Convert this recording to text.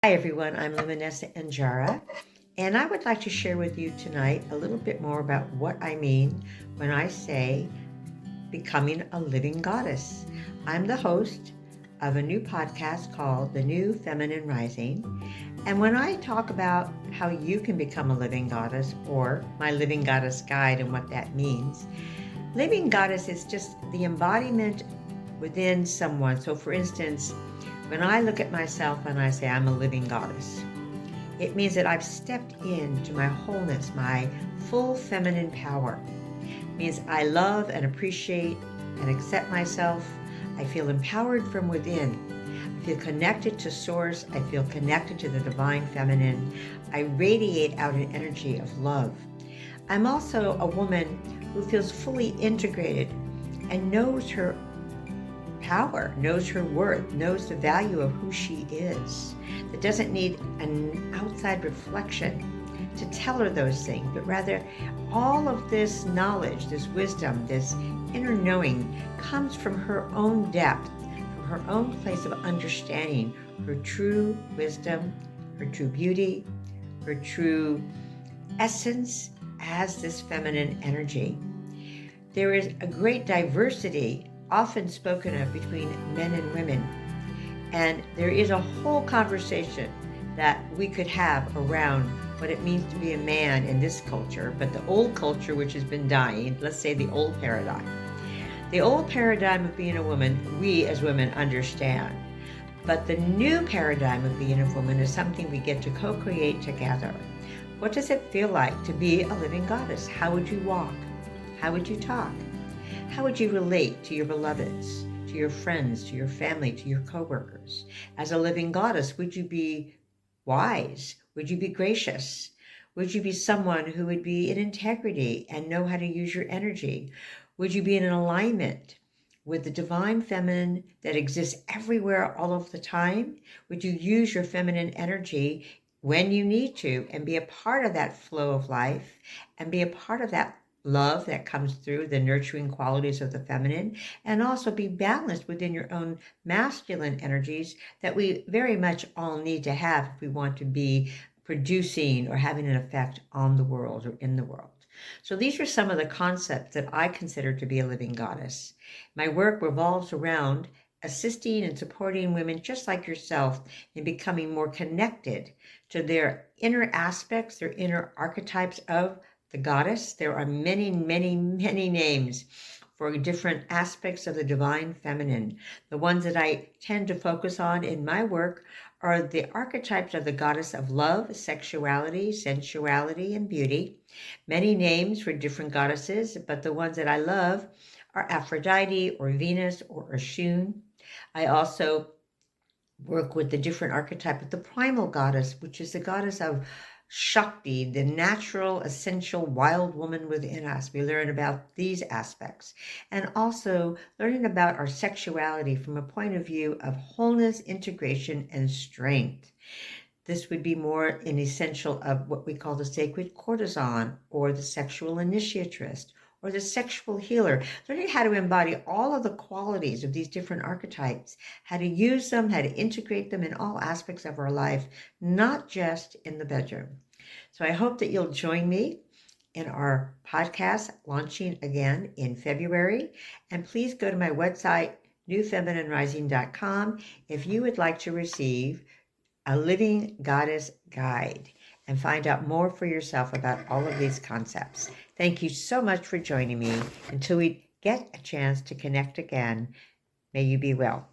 Hi everyone, I'm Luminessa Enjara, and I would like to share with you tonight a little bit more about what I mean when I say becoming a living goddess. I'm the host of a new podcast called The New Feminine Rising, and when I talk about how you can become a living goddess or my living goddess guide and what that means, living goddess is just the embodiment within someone. So for instance, when I look at myself and I say I'm a living goddess, it means that I've stepped into my wholeness, my full feminine power. It means I love and appreciate and accept myself. I feel empowered from within. I feel connected to source. I feel connected to the divine feminine. I radiate out an energy of love. I'm also a woman who feels fully integrated and knows her power, knows her worth, knows the value of who she is, that doesn't need an outside reflection to tell her those things, but rather all of this knowledge, this wisdom, this inner knowing comes from her own depth, from her own place of understanding her true wisdom, her true beauty, her true essence as this feminine energy. There is a great diversity often spoken of between men and women. And there is a whole conversation that we could have around what it means to be a man in this culture, but the old culture, which has been dying, let's say the old paradigm. The old paradigm of being a woman, we as women understand. But the new paradigm of being a woman is something we get to co-create together. What does it feel like to be a living goddess? How would you walk? How would you talk? How would you relate to your beloveds, to your friends, to your family, to your coworkers? As a living goddess, would you be wise? Would you be gracious? Would you be someone who would be in integrity and know how to use your energy? Would you be in an alignment with the divine feminine that exists everywhere all of the time? Would you use your feminine energy when you need to and be a part of that flow of life and be a part of that love that comes through the nurturing qualities of the feminine, and also be balanced within your own masculine energies that we very much all need to have if we want to be producing or having an effect on the world or in the world. So these are some of the concepts that I consider to be a living goddess. My work revolves around assisting and supporting women just like yourself in becoming more connected to their inner aspects, their inner archetypes of the goddess. There are many, many, many names for different aspects of the divine feminine. The ones that I tend to focus on in my work are the archetypes of the goddess of love, sexuality, sensuality, and beauty. Many names for different goddesses, but the ones that I love are Aphrodite or Venus or Oshun. I also work with the different archetype of the primal goddess, which is the goddess of Shakti, the natural, essential wild woman within us. We learn about these aspects and also learning about our sexuality from a point of view of wholeness, integration, and strength. This would be more an essential of what we call the sacred courtesan or the sexual initiatrist or the sexual healer, learning how to embody all of the qualities of these different archetypes, how to use them, how to integrate them in all aspects of our life, not just in the bedroom. So I hope that you'll join me in our podcast launching again in February. And please go to my website, newfemininerising.com, if you would like to receive a living goddess guide and find out more for yourself about all of these concepts. Thank you so much for joining me. Until we get a chance to connect again, may you be well.